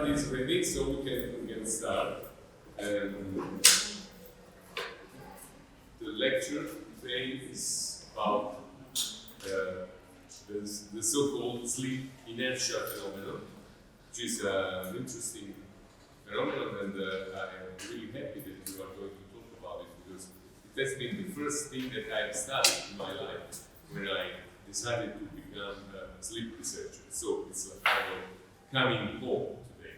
everybody is ready, so we can start. The lecture today is about the so-called sleep inertia phenomenon, which is an interesting phenomenon, and I'm really happy that you are going to talk about it, because it has been the first thing that I've studied in my life when I decided to become a sleep researcher. So it's a kind of coming home today.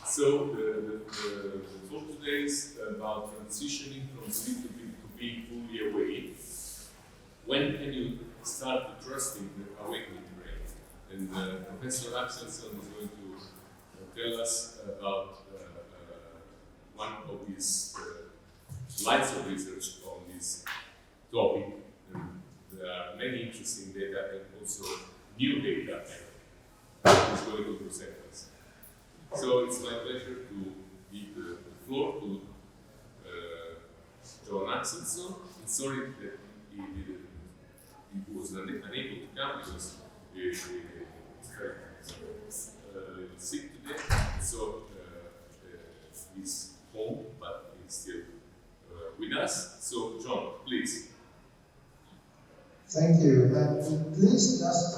So the talk today is about transitioning from sleep to being fully awake. When can you start trusting the awakening brain? And Professor Axelsson is going to tell us about one of his lines of research on this topic. And there are many interesting data and also new data that he's going to present us. So it's my pleasure to give the floor to John Axelsson. I'm sorry that he was unable to come because he's sick today. So he's home, but he's still with us. So John, please. Thank you. Please just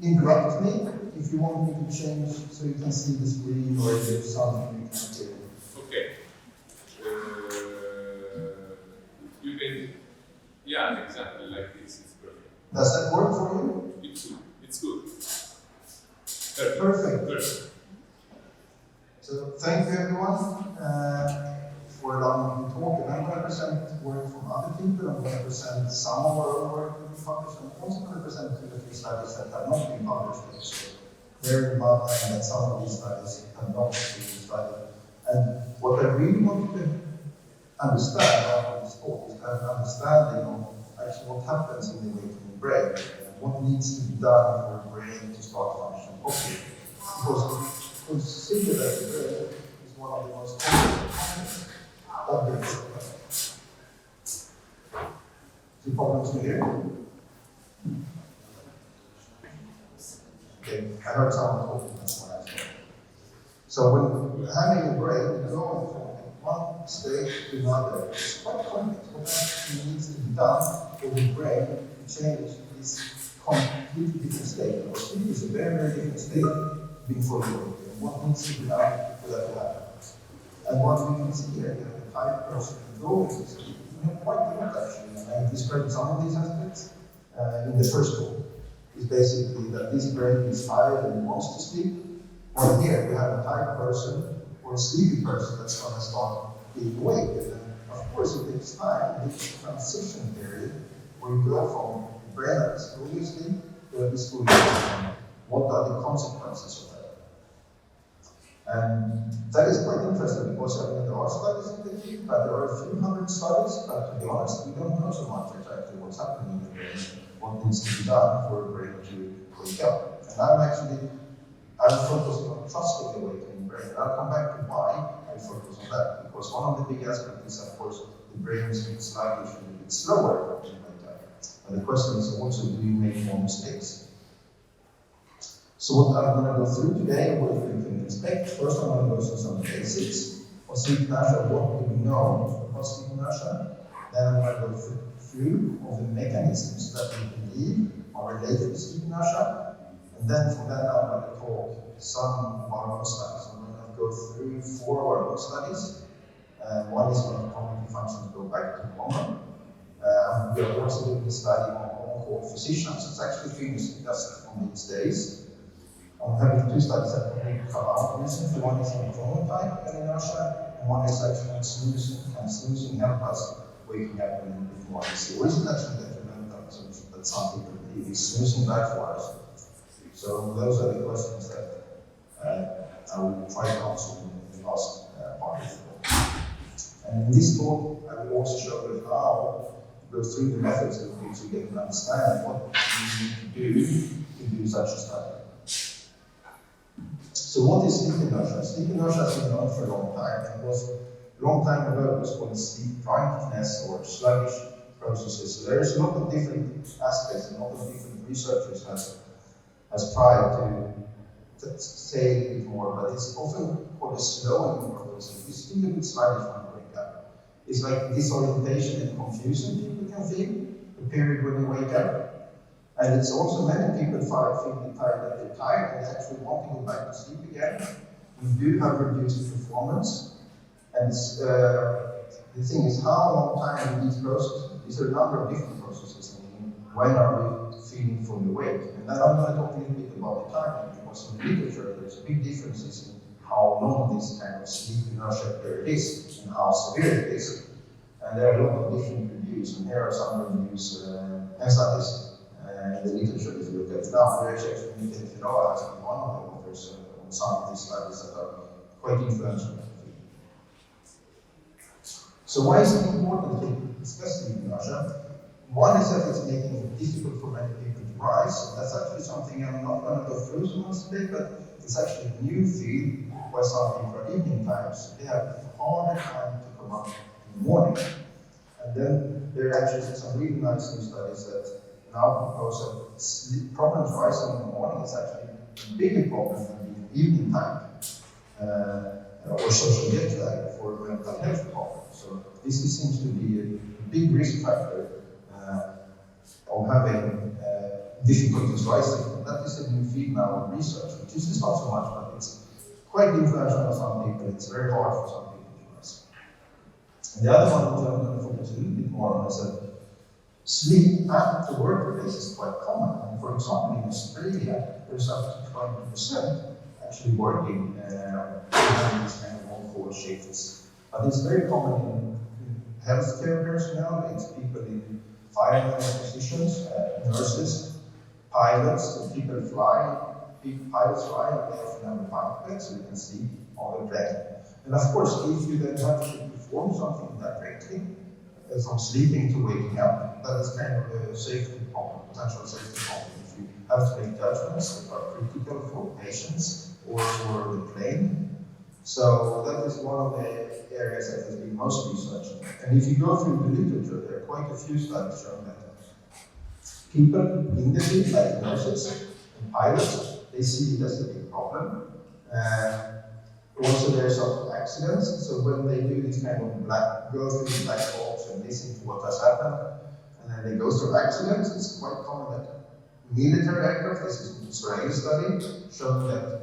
interrupt me if you want me to change so you can see the screen or if there's something you can do. Okay. You can, yeah, exactly like this. It's perfect. Does that work for you? It's good. It's good. Perfect. So thank you everyone for allowing me to talk. And I'm going to present work from other people. I'm going to present some of our own work that we published. I'm also going to present two or three studies that have not been published yet. So bear in mind that some of these studies have not been studied. And what I really want to understand after this talk is to have an understanding of actually what happens in the waking brain and what needs to be done for the brain to start functioning properly. Because consider that the brain is one of the most complex objects of life. Any problems with here? Okay, I heard someone talking, that's why I said. So when having a brain, going from one state to another, it's quite complex. What actually needs to be done for the brain to change this completely different state? Because it is a very, very different state being fully awake. And what needs to be done for that to happen? And what we can see here, that the type person can go into sleep, quite a lot actually. And I described some of these aspects in the first talk. Is basically that this brain is tired and wants to sleep. Or here we have a tired person or a sleepy person that's going to start being awake. And then, of course, it takes time. It's a transition period where you go from the brain that is fully asleep to a fully awake. What are the consequences of that? And that is quite interesting because there are studies in the field, but there are a few hundred studies. But to be honest, we don't know so much exactly what's happening in the brain. What needs to be done for a brain to wake up. And I'm focusing on trusting the awakening brain. And I'll come back to why I focus on that. Because one of the big aspects is, of course, the brain is being sluggish and a bit slower when you wake up. But the question is also, do you make more mistakes? So what I'm going to go through today, what you can expect. First, I'm going to go through some basics of sleep inertia, what do we know about sleep inertia. Then I'm going to go through of the mechanisms that we believe are related to sleep inertia. And then from that I'm going to talk some of our own studies. I'm going to go through 4 of our own studies. One is on cognitive functions go back to normal. We are also doing a study on called physicians. It's actually finished just on these days. I'm having 2 studies that will come out recently. One is on chronotype and inertia, and one is actually on snoozing. Can snoozing help us waking up and before I see? Or is it actually detrimental? So that some people believe is snoozing bad for us. So those are the questions that I will try to answer in the last part of the talk. And in this talk, I will also show you how to go through the methods that we to get to understand what you need to do such a study. So what is sleep inertia? Sleep inertia has been known for a long time. It was a long time ago, it was called sleep drowsiness or sluggish processes. So there's a lot of different aspects and a lot of different researchers has tried to say a bit more, but it's often called a slowing process. It's still a bit sluggish when you wake up. It's like disorientation and confusion people can feel, the period when you wake up. And it's also many people feel tired that they're tired and they actually want to go back to sleep again. We do have reduced performance. And the thing is, how long time in these processes? These are a number of different processes. I mean, when are we feeling fully awake? And then I'm going to talk a little bit about the time, because in the literature there's big differences in how long this kind of sleep inertia period is and how severe it is. And there are a lot of different reviews, and here are some reviews and studies in the literature if you look at it. Now, there is actually has been one of the authors on some of these studies that are quite influential. So why is it important to discuss sleep inertia? One is that it's making it difficult for many people to rise. That's actually something I'm not going to go through so much today, but it's actually a new field where some people are evening times. They have a harder time to come up in the morning. And then there are actually some really nice new studies that now propose that sleep problems rising in the morning is actually a bigger problem than the evening time. Or social jet lag for mental health problems. So this seems to be a big risk factor of having difficulties rising. And that is a new field now in research, which is not so much, but it's quite influential on some people. It's very hard for some people to rise. And the other one, which I'm going to focus a little bit more on, is that sleep at the workplace is quite common. And for example, in Australia, there's up to 20% actually working in these kind of on-call shifts. But it's very common in healthcare personnel, it's people in firemen positions, nurses, pilots, people fly, pilots fly, and they often have a bunk bed so you can sleep on the plane. And of course, if you then have to perform something directly, from sleeping to waking up, that is kind of a safety problem, potential safety problem. If you have to make judgments that are critical for patients, or for the plane. So that is one of the areas that has been most researched. And if you go through the literature, there are quite a few studies showing that people in the field, like nurses and pilots, they see it as a big problem. Also there are some accidents, so when they do this kind of go through the black box and listen to what has happened, and then they go through accidents, it's quite common that military aircraft, this is an Israeli study, showing that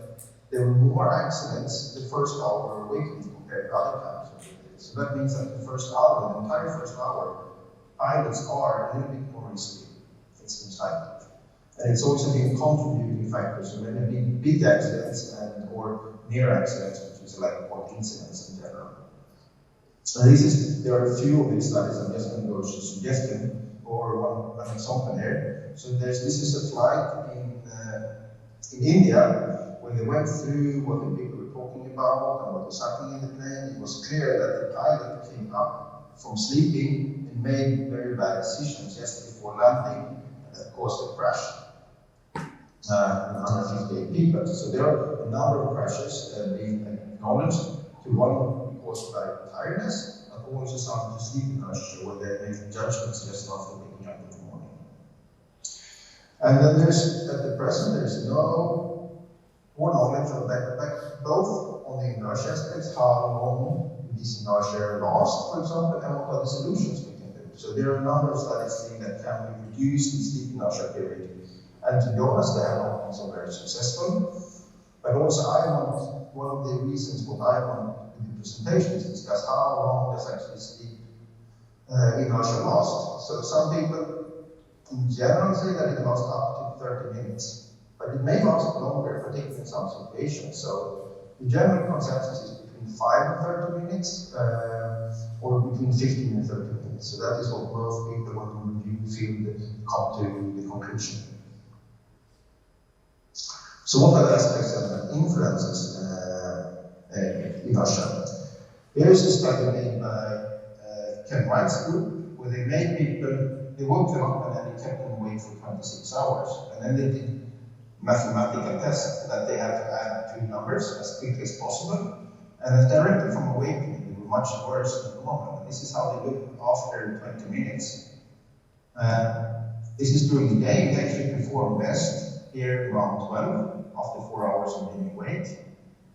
there were more accidents the first hour of awakening compared to other times of the day. So that means that the first hour, the entire first hour, pilots are a little bit more risky. It seems like. And it's also been contributing factors. So many big accidents or near accidents, which is like what incidents in general. And there are a few of these studies. I'm just going to go to suggestion or one example here. So this is a flight in India. When they went through what the people were talking about and what was happening in the plane, it was clear that the pilot came up from sleeping and made very bad decisions just before landing, and that caused a crash. 158 people. So there are a number of crashes being acknowledged, to one caused by tiredness, but also some to sleep inertia, where they make judgments just after waking up in the morning. And then there's, at the present, there's no more knowledge of that, both on the inertia aspects, how long this inertia lasts, for example, and what are the solutions we can do. So there are a number of studies saying that can we reduce the sleep inertia period. And to be honest, they have not been so very successful. But also one of the reasons what I want in the presentation is discuss how long does actually sleep inertia last. So some people in general say that it lasts up to 30 minutes. But it may last longer, particularly in some situations. So the general consensus is between 5 and 30 minutes, or between 15 and 30 minutes. So that is what most people, when we review the field, come to the conclusion. So what are the aspects that influences inertia? Here is a study made by Ken Wright's group, where they made people, they woke them up and then they kept them awake for 26 hours. And then they did mathematical test that they had to add two numbers as quickly as possible, and directly from awakening they were much worse than normal. And this is how they looked after 20 minutes. This is during the day. They actually performed here around 12, after 4 hours of being awake.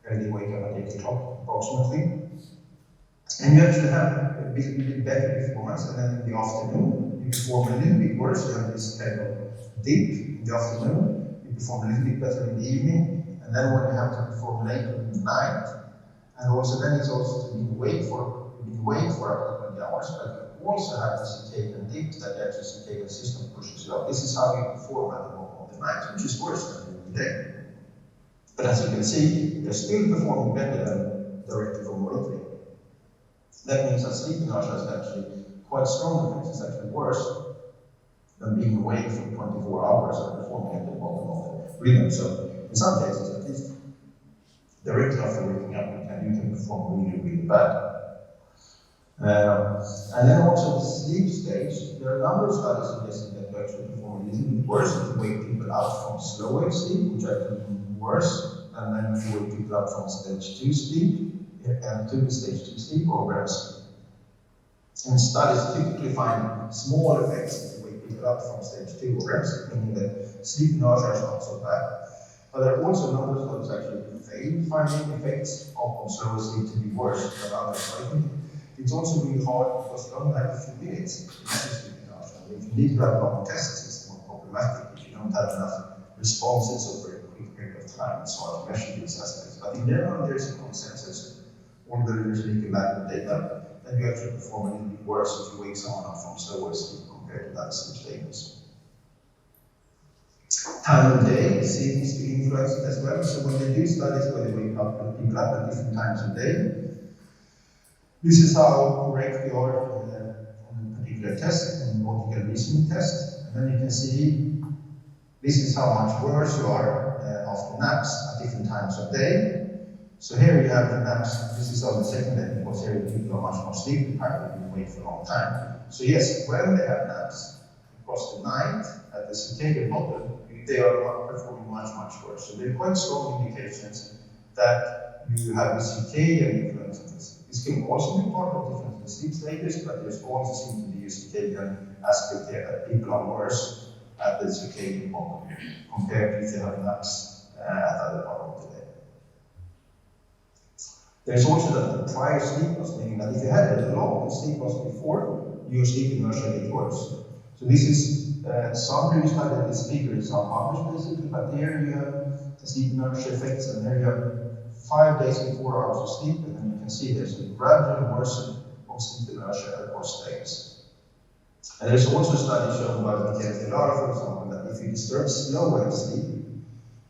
Here they wake up at 8 o'clock approximately. And you actually have a bit better performance, and then in the afternoon, you perform a little bit worse. You have this kind of dip in the afternoon, you perform a little bit better in the evening, and then when you have to perform later in the night, and also then it's also to be awake for up to 20 hours, but you also have the circadian dip that the actual circadian system pushes you up. This is how you perform at the bottom of the night, which is worse than during the day. But as you can see, they're still performing better than directly from rotating. That means that sleep inertia is actually quite strong effects. It's actually worse than being awake for 24 hours and performing at the bottom of the rhythm. So in some cases, at least, directly after waking up, you can perform really, really bad. And then also the sleep stage, there are a number of studies suggesting that you actually perform a little bit worse if you wake people up from slow wave sleep, which actually is worse than then if you wake people up from stage 2 sleep, and to the stage 2 sleep or REM sleep. And studies typically find small effects if you wake people up from stage 2 or REM sleep, meaning that sleep inertia is not so bad. But there are also a number of studies actually failed finding effects of slower sleep to be worse than others. So I think it's also really hard because you only have a few minutes to measure sleep inertia. If you need to have long tests, it's more problematic. If you don't have enough responses over a quick period of time, it's hard to measure these aspects. But in general, there is a consensus, although there's a little lack of data, that you actually perform a little bit worse if you wake someone up from slower sleep compared to other sleep stages. Time of day seems to influence it as well. So when they do studies where they wake up people up at different times of day, this is how correct they are on a particular test, on a logical reasoning test. And then you can see this is how much worse you are after naps at different times of day. So here you have the naps. This is on the second day because here people are much more sleep deprived and wait for a long time. So yes, when they have naps across the night at the circadian model, they are performing much, much worse. So they're quite strong indications that you have a circadian influence in this. This can also be part of different sleep stages, but there's also seems to be a circadian aspect here that people are worse at the circadian model compared to if they have naps at other part of the day. There's also the prior sleep loss, meaning that if you had a long sleep loss before, your sleep inertia gets worse. So this is some previous study that this figure is unpublished basically, but here you have the sleep inertia effects, and there you have 5 days and 4 hours of sleep, and then you can see there's a gradual worsening of sleep inertia across days. And there's also a study shown by Martedì, for example, that if you disturb slow wave sleep,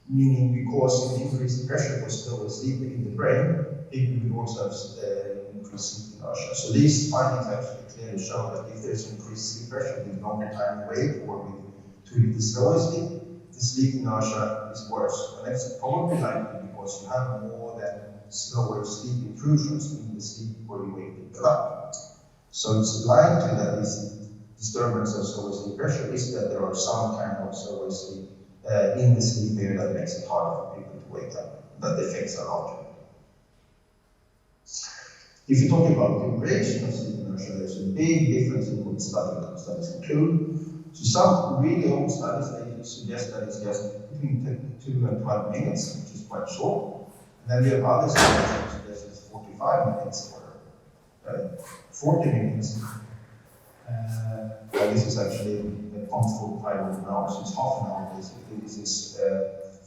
meaning you cause an increased pressure for slow wave sleep in the brain, people will also have increased sleep inertia. So these findings actually clearly show that if there's increased sleep pressure with longer time awake or with too little slow wave sleep, the sleep inertia is worse. And that's probably likely because you have more than slow wave sleep intrusions in the sleep where you wake people up. So it's likely that this disturbance of slow wave sleep pressure is that there are some kind of slow wave sleep in the sleep area that makes it harder for people to wake up, that the effects are larger. If you talk about the duration of sleep inertia, there's a big difference in what studies include. So some really old studies, they suggest that it's just between 2 and 12 minutes, which is quite short. And then we have other studies that suggest it's 45 minutes or 40 minutes. Well, this is actually 0.45 of an hour, so it's half an hour basically. This is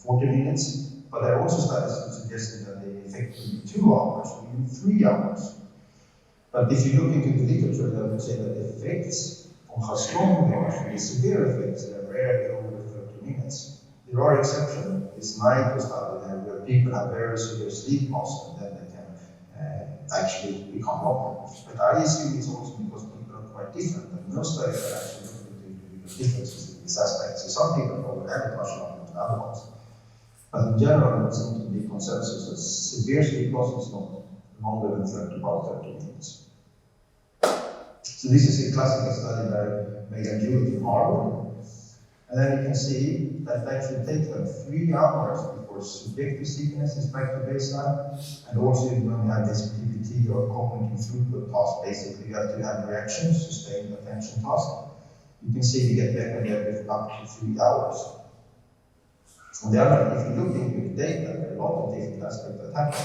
40 minutes. But there are also studies that suggesting that the effect could be 2 hours or even 3 hours. But if you look into the literature, they would say that the effects on how strong they are, the severe effects, they are rarely over 30 minutes. There are exceptions. This NICO study where people have very severe sleep loss and then they can actually become locked. But I assume it's also because people are quite different, and most studies are actually looking into differences in this aspect. So some people probably have it much longer than other ones. But in general, it seems to be consensus that severe sleep loss is not longer than about 30 minutes. So this is a classical study by Megan Jewett from Harvard. And then you can see that it actually takes like 3 hours before subjective sleepiness is back to baseline. And also when you have this PPT or cognitive throughput task, basically you have to have reactions, sustained attention task. You can see you get better and better up to 3 hours. On the other hand, if you look into the data, there are a lot of different aspects that happen.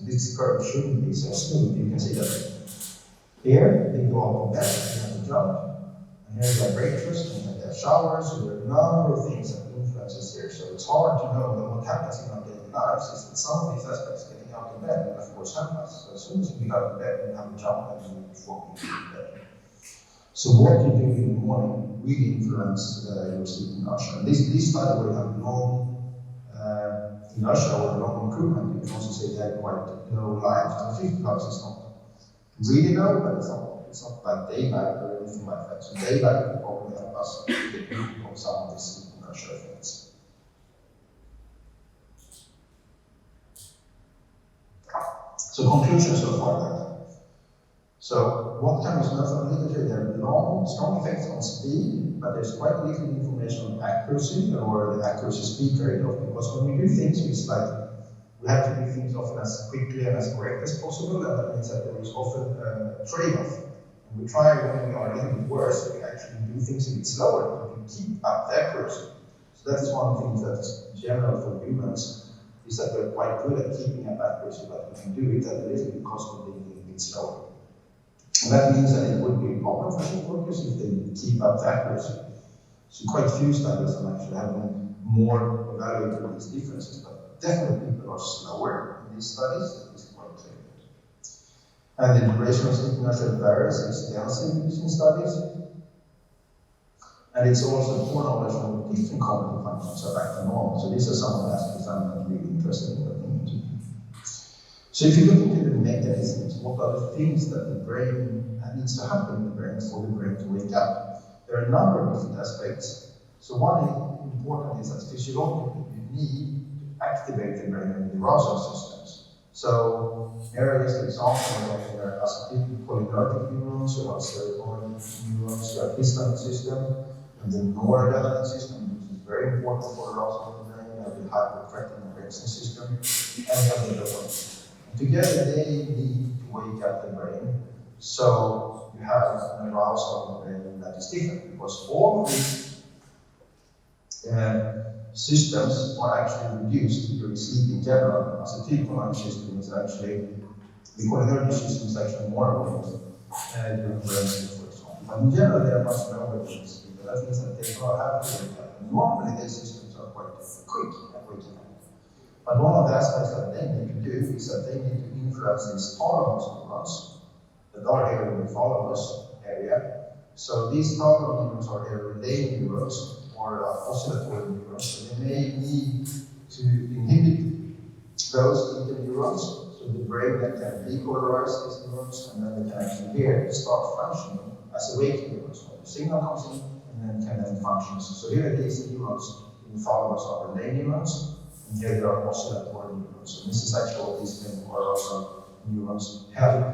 This curve shouldn't be so smooth. You can see that here they go up and back, you have to jump. And here they have breakfast, and they have showers, so there are a number of things that influences here. So it's hard to know that what happens in our daily lives is that some of these aspects, getting out of bed, will of course help us. So as soon as you get out of bed, you have a jump and you walk into bed. So what you do in the morning really influences your sleep inertia. And this study where you have long inertia or long improvement, you can also say they have quite low life. And 50 hours is not really low, but it's not like daylight or anything like that. So daylight will probably help us get rid of some of these sleep inertia effects. So conclusions so far then. So what can we know from literature? There are long, strong effects on speed, but there's quite little information on accuracy or the accuracy-speed trade-off, because when we do things, it's like we have to do things often as quickly and as correct as possible, and that means that there is often a trade-off. And we try, when we are a little bit worse, we actually do things a bit slower, but we keep up the accuracy. So that is one of the things that's general for humans, is that we're quite good at keeping up accuracy, but we can do it at a little bit cost of being a little bit slower. And that means that it would be a problem for shift workers if they keep up the accuracy. So quite few studies are actually having more evaluated these differences, but definitely people are slower in these studies. That is quite clear. And the duration of sleep inertia varies extensively using studies. And it's also poor knowledge on different cognitive functions are back to normal. So these are some of the aspects I'm not really interested in looking into. So if you look into the mechanisms, what are the things that the brain needs to happen in the brain for the brain to wake up? There are a number of different aspects. So one important is that physiologically you need to activate the brain and the arousal systems. So here is the example of there are cholinergic neurons, you have serotonin neurons, you have histamine system, and the noradrenaline system, which is very important for arousal of the brain. You have the hypocretin-orexin system, and you have the dopamine. Together they need to wake up the brain, so you have an arousal of the brain that is different, because all of these systems are actually reduced during sleep in general. Acetylcholine system is actually, the cholinergic system is actually more awake during REM sleep, for example. But in general they are much lower during sleep, and that means that they don't have to wake up. And normally these systems are quite quick at waking up. But one of the aspects that they need to do is that they need to influence these thalamus neurons that are here in the thalamus area. So these thalamus neurons are relay neurons or oscillatory neurons. So they may need to inhibit those interneurons, so the brain then can depolarize these neurons, and then they can actually here start functioning as awake neurons. So the signal comes in and then can then function. So here these neurons in the thalamus are relay neurons. And here there are oscillatory neurons. So this is actually what these arousal neurons help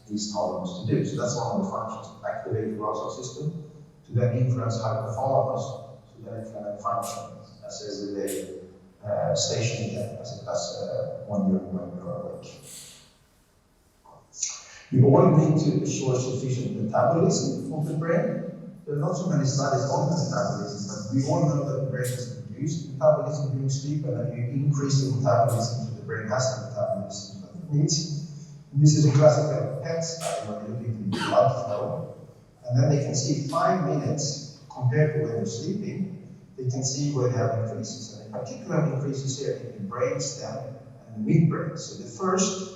these thalamus to do. So that's one of the functions, to activate the arousal system, to then influence hypothalamus, so that it can function as a relay station again, as it does when you are awake. You all need to ensure sufficient metabolism of the brain. There are not so many studies on metabolism, but we all know that the brain is reduced metabolism during sleep, and then you increase the metabolism, so the brain has the metabolism that it needs. And this is a classical PET study where they look into the blood flow, and then they can see 5 minutes compared to when they're sleeping, they can see where they have increases, and in particular increases here in the brainstem and the midbrain. So the first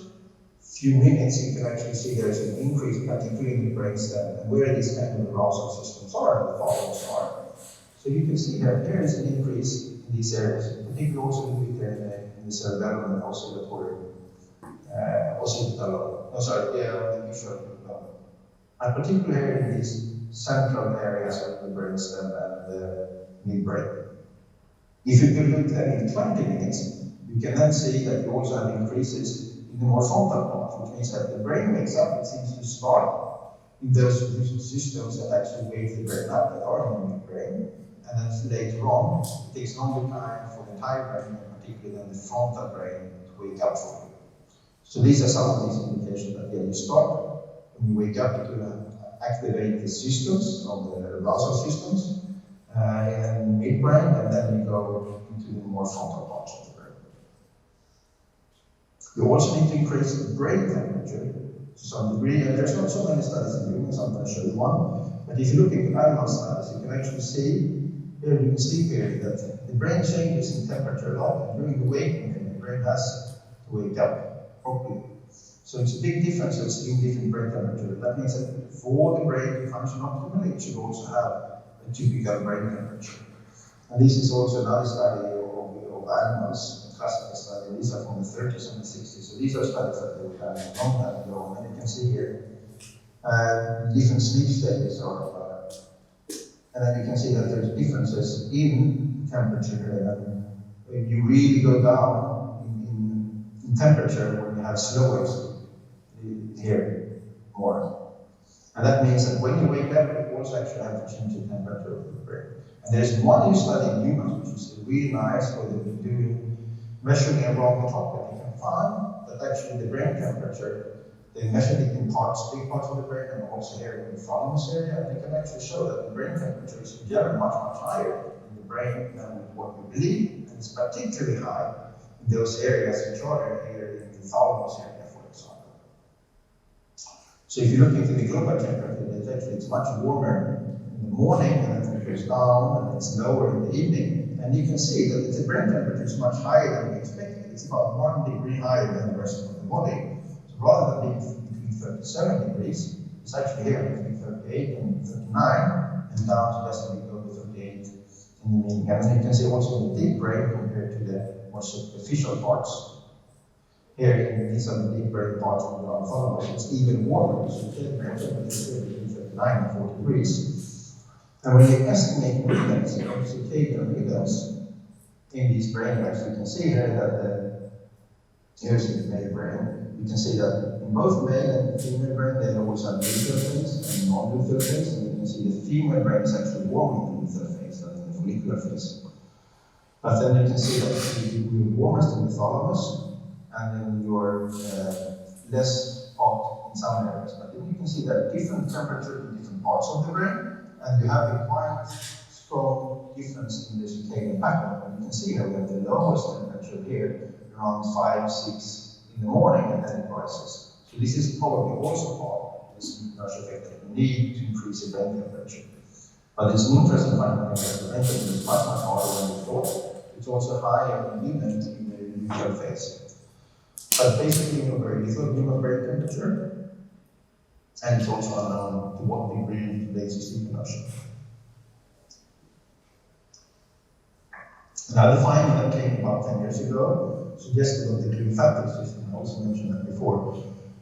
few minutes you can actually see there's an increase, particularly in the brainstem, and where these kind of arousal systems are, the thalamus are. So you can see here, there is an increase in these areas, in particular also in the cerebellum and oscillatory, the visual level. And particularly here in these central areas of the brainstem and the midbrain. If you can look then in 20 minutes, you can then see that you also have increases in the more frontal part, which means that the brain wakes up, it seems to start in those systems that actually wake the brain up, that are in the midbrain. And then later on, it takes longer time for the entire brain, and particularly then the frontal brain, to wake up for you. So these are some of these indications that you start when you wake up to activate the systems of the arousal systems, in midbrain, and then we go into the more frontal parts of the brain. You also need to increase the brain temperature to some degree, and there's not so many studies in humans, I'm going to show you one. But if you look into animal studies, you can actually see here during the sleep period that the brain changes in temperature a lot, and during the waking period, the brain has to wake up properly. So it's a big difference in different brain temperature. That means that for the brain to function optimally, it should also have a typical brain temperature. And this is also another study of animals, a classical study. These are from the 30s and the 60s. So these are studies that they were done a long time ago, and you can see here different sleep stages are. And then you can see that there's differences in temperature. And you really go down in temperature when you have slower sleep here more. And that means that when you wake up, you also actually have to change the temperature of the brain. And there's one new study in humans, which is really nice, where they've been doing measuring around the clock, and you can find that actually the brain temperature, they measured it in parts, big parts of the brain, and also here in the thalamus area, and they can actually show that the brain temperature is in general much higher in the brain than what we believe, and it's particularly high in those areas which are here in the thalamus area, for example. So if you look into the global temperature, it's much warmer in the morning, and then it goes down, and it's lower in the evening, and you can see that the brain temperature is much higher than we expected. It's about 1 degree higher than the rest of the body. Rather than being between 37 degrees, it's actually here between 38 and 39, and down to just below 38 in the mean. And you can see also the deep brain compared to the more superficial parts. Here, these are the deep brain parts of the thalamus. It's even warmer, so the brain temperature is between 39 and 40 degrees. And when you estimate rhythms, circadian rhythms in these brain waves, you can see here that here's the male brain. You can see that in both male and female brain, they always have luteal phase and non-luteal phase, and you can see the female brain is actually warmer in the luteal phase than in the follicular phase. But then you can see that you're warmest in the thalamus, and then you're less hot in some areas. But then you can see that different temperature in different parts of the brain, and you have a quite strong difference in the circadian pattern. And you can see that we have the lowest temperature here, around 5, 6 in the morning, and then it rises. So this is probably also part of this inertia effect that we need to increase the brain temperature. But it's an interesting finding that the brain temperature is much harder than we thought. It's also higher in women in the luteal phase. But basically, you know, very little human brain temperature, and it's also unknown to what degree it relates to sleep inertia. Another finding that came about 10 years ago suggested that the glymphatic system, I also mentioned that before.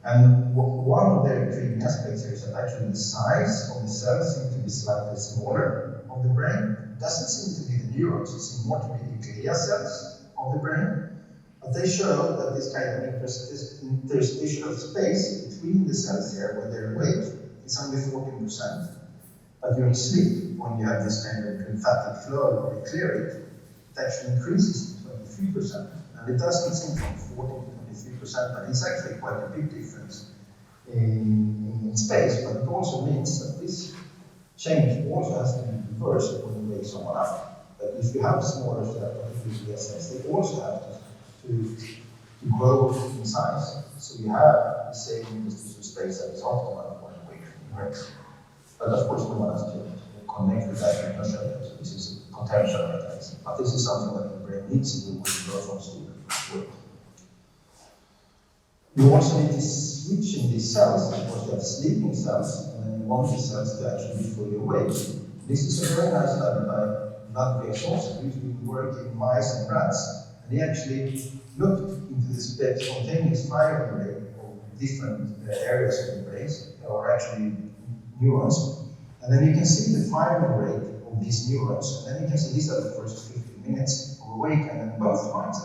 And one of the intriguing aspects here is that actually the size of the cells seem to be slightly smaller of the brain. It doesn't seem to be the neurons, it seems more to be the glia cells of the brain. But they show that this kind of interstitial space between the cells here, when they're awake, is only 14%. But during sleep, when you have this kind of lymphatic flow, or you clear it, it actually increases to 23%. And it does seem from 14 to 23%, but it's actually quite a big difference in space. But it also means that this change also has to be reversed when you wake someone up. That if you have smaller cells, they also have to grow in size. So you have the same interstitial space that is optimal when you wake from the brain. But of course, no one has to connect with that inertia. So this is a potential mechanism. But this is something that the brain needs to do when you go from sleep to wake. You also need to switch in these cells, because you have sleeping cells, and then you want these cells to actually be fully awake. This is a very nice study by Axelsson, who's been working in mice and rats. And he actually looked into the spontaneous firing rate of different areas of the brain, or actually neurons. And then you can see the firing rate of these neurons. And then you can see these are the first 15 minutes of awake, and then both rats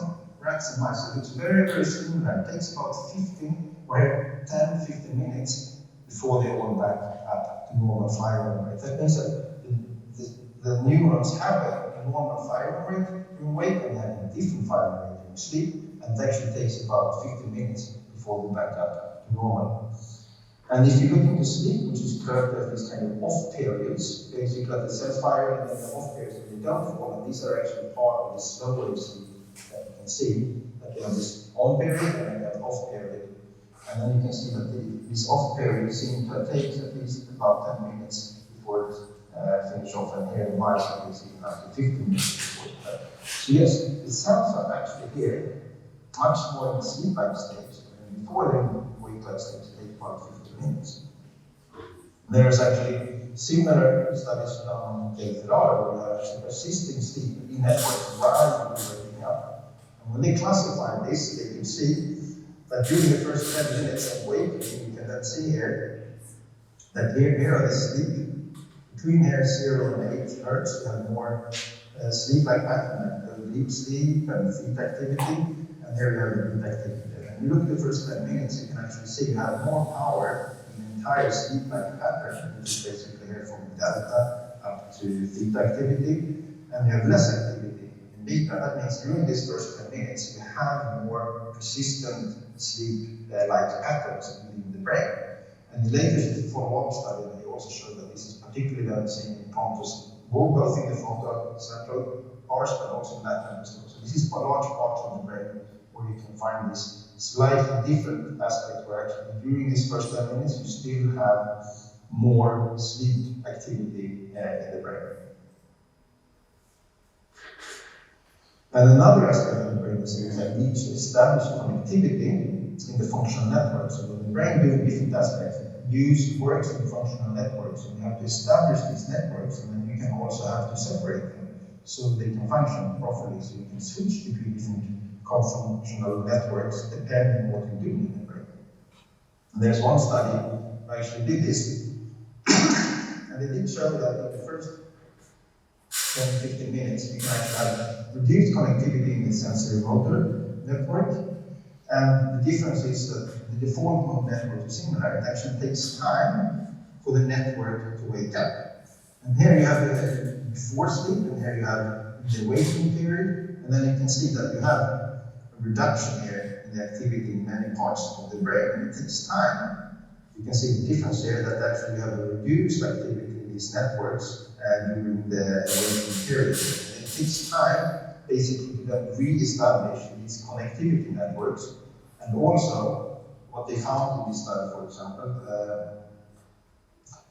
and mice. So it's very, very similar. It takes about 10-15 minutes before they all back up to normal firing rate. That means that the neurons have a normal firing rate during wake, and they have a different firing rate during sleep, and it actually takes about 15 minutes before they back up to normal. And if you look into sleep, which is curved as these kind of off periods, basically like the cells fire and then the off periods when they don't fall, and these are actually part of the slow wave sleep that you can see, that you have this on period and then you have off period. And then you can see that this off period seems to take at least about 10 minutes before it finish off, and here in mice you see up to 15 minutes before it happens. So yes, the cells are actually here much more in the sleep-like stage, and before they wake-like stage, they take about 15 minutes. There's actually similar studies done on Terzo, where you have actually persisting sleep in networks while you're waking up. And when they classify this, they can see that during the first 10 minutes of waking, you can then see here that here are the sleep. Between here 0 and 8 hertz, you have more sleep-like pattern, like deep sleep and feet activity, and here you have the feet activity. And you look at the first 10 minutes, you can actually see you have more power in the entire sleep-like pattern, which is basically here from delta up to feet activity, and you have less activity in beta. That means during this first 10 minutes, you have more persistent sleep-like patterns within the brain. And the latest follow-up study, they also showed that this is particularly seen in frontus, both in the frontal central parts, but also in lateral hemisphere. So this is a large part of the brain where you can find this slightly different aspect, where actually during these first 10 minutes you still have more sleep activity in the brain. And another aspect of the brain is that we need to establish connectivity in the functional network. So when the brain doing different aspects, works in functional networks, and you have to establish these networks, and then you can also have to separate them so they can function properly, so you can switch between different functional networks depending on what you're doing in the brain. And there's one study I actually did this, and they did show that in the first 10-15 minutes you can actually have reduced connectivity in the sensory motor network, and the difference is that the default mode network is similar. It actually takes time for the network to wake up. And here you have the before sleep, and here you have the waking period, and then you can see that you have a reduction here in the activity in many parts of the brain, and it takes time. You can see the difference here, that actually you have a reduced activity in these networks during the waking period. And it takes time basically to then re-establish these connectivity networks. And also, what they found in this study, for example,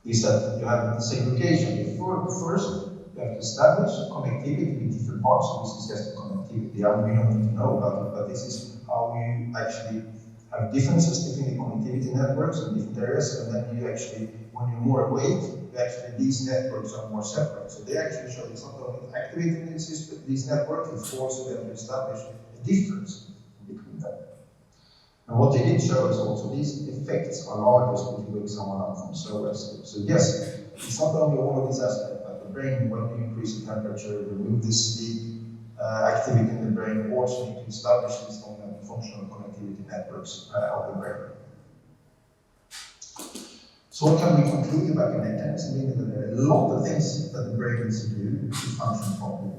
is that you have segregation. First, you have to establish connectivity with different parts. So this is just connectivity. We don't need to know about it, but this is how you actually have differences between the connectivity networks in different areas. And then you actually, when you're more awake, these networks are more separate. So they actually show it's not only activating these networks, it's also going to establish a difference between them. And what they did show is also these effects are largest if you wake someone up from slow rest. So yes, it's not only all of these aspects, but the brain, when you increase the temperature, remove the sleep activity in the brain, also need to establish these functional connectivity networks of the brain. So what can we conclude about the mechanism? There are a lot of things that the brain needs to do to function properly.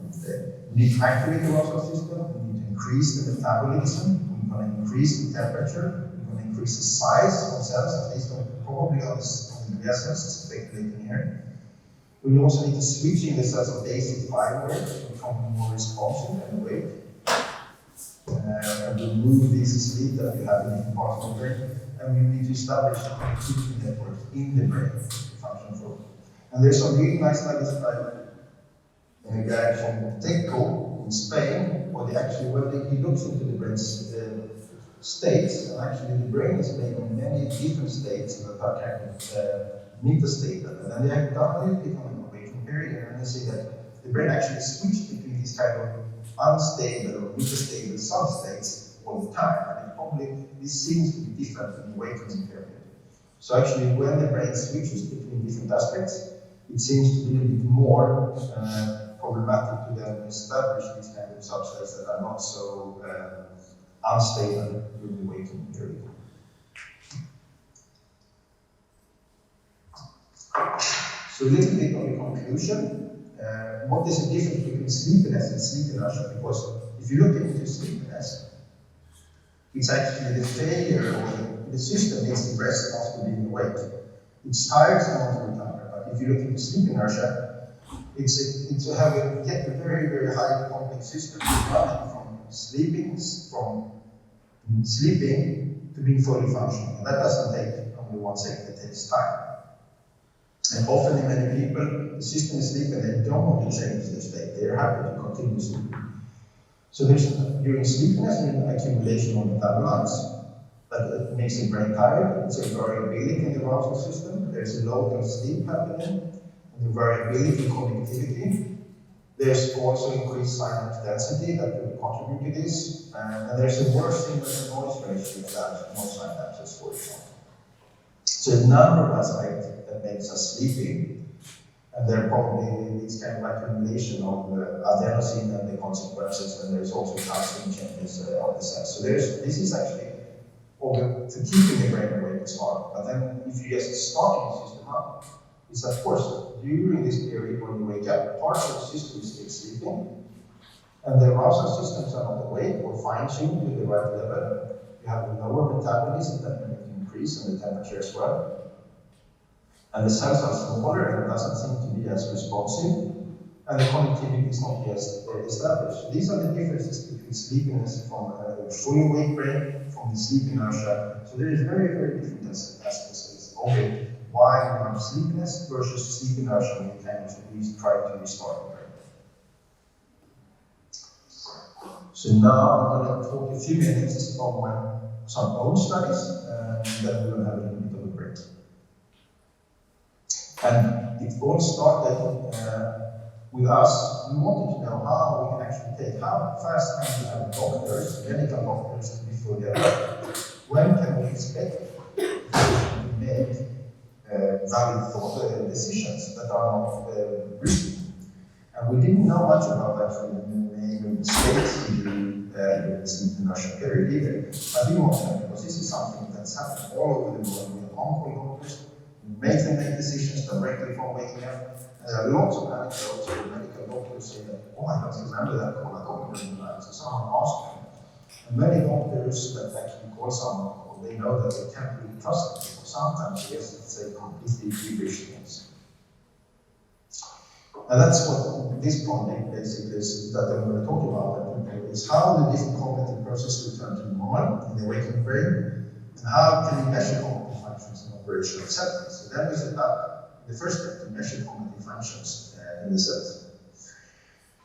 We need to activate the muscle system, we need to increase the metabolism, we're going to increase the temperature, we're going to increase the size of cells, at least probably on the glia cells, speculating here. We also need to switch in the cells of basic fiber to become more responsive and awake. And remove these sleep that we have in different parts of the brain. And we need to establish connectivity networks in the brain to function properly. And there's some really nice studies by a guy from Terzo in Spain, where he looks into the brain's states, and actually the brain is made in many different states that are kind of meta-state. And then they have done a little bit on the waking period, and they see that the brain actually switched between these kind of unstable or meta-stable substates all the time. And this seems to be different in the awakening period. So actually, when the brain switches between different aspects, it seems to be a bit more problematic to then establish these kind of substates that are not so unstable during the awakening period. So a little bit on the conclusion. What is the difference between sleepiness and sleep inertia? Because if you look into sleepiness, it's actually the failure, or the system needs to rest after being awake. It's tired and wants to recover. But if you look into sleep inertia, it's to have get a very, very high complex system running from sleeping to being fully functioning. And that doesn't take only 1 second, it takes time. And often in many people, the system is sleeping and they don't want to change their state. They're happy to continue sleeping. So there's, during sleepiness, an accumulation of metabolites that makes the brain tired. It's a variability in the arousal system. There's a local sleep happening, and the variability in connectivity. There's also increased synapse density that will contribute to this, and there's a worsening of the noise ratio of most synapses, for example. So a number of aspects that makes us sleepy, and there probably it's kind of like a combination of adenosine and the consequences, and there's also calcium changes of the cells. So this is actually, to keeping the brain awake is hard, but then if you just starting the system up, it's of course during this period when you wake up, parts of the system is still sleeping, and the arousal systems are not awake or fine-tuned to the right level. You have a lower metabolism that can increase, and the temperature as well. And the cells are smaller and it doesn't seem to be as responsive, and the connectivity is not yet established. These are the differences between sleepiness from a fully awake brain, from the sleep inertia. So there is very, very different aspects of it. Why you have sleepiness versus sleep inertia when you kind of try to restart the brain. So now I'm going to talk a few minutes from some own studies, and then we're going to have a little bit of a break. And it all started with us. We wanted to know how we can actually take, how fast can we have doctors, medical doctors, to be fully alert? When can we expect to make valid decisions that are not risky? And we didn't know much about that in the States in the sleep inertia period either. But we want to know, because this is something that's happening all over the world. We have on-call doctors, we make them make decisions directly from waking up. And there are lots of anecdotes where medical doctors say that, oh, I don't remember that call, I got it in the night. So someone asked them. And many doctors that actually call someone, they know that they can't really trust them. Because sometimes, yes, it's a completely gibberish things. And that's what this project basically is that I'm going to talk about, is how the different cognitive processes return to normal in the waking brain, and how can we measure cognitive functions in operational settings. So then we set up the first step to measure cognitive functions in the cells.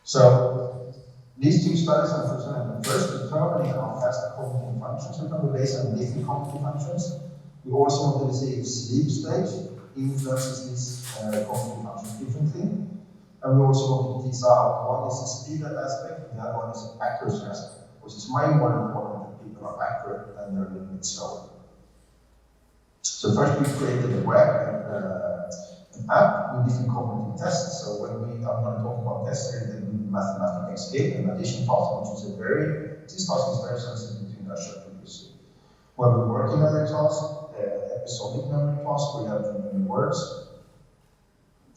So these two studies are first determining how fast the cognitive functions are going to be based on different cognitive functions. We also want to see if sleep stage influences these cognitive functions differently. And we also want to tease out, one is the speed aspect, and the other one is the accuracy aspect, which is way more important that people are accurate and they're a little bit slower. So first we created a web, an app with different cognitive tests. So when I'm going to talk about tests here, the mathematical skill and addition task, which is this task is very sensitive to inertia previously. When we're working on the task, episodic memory task, we have to remember words.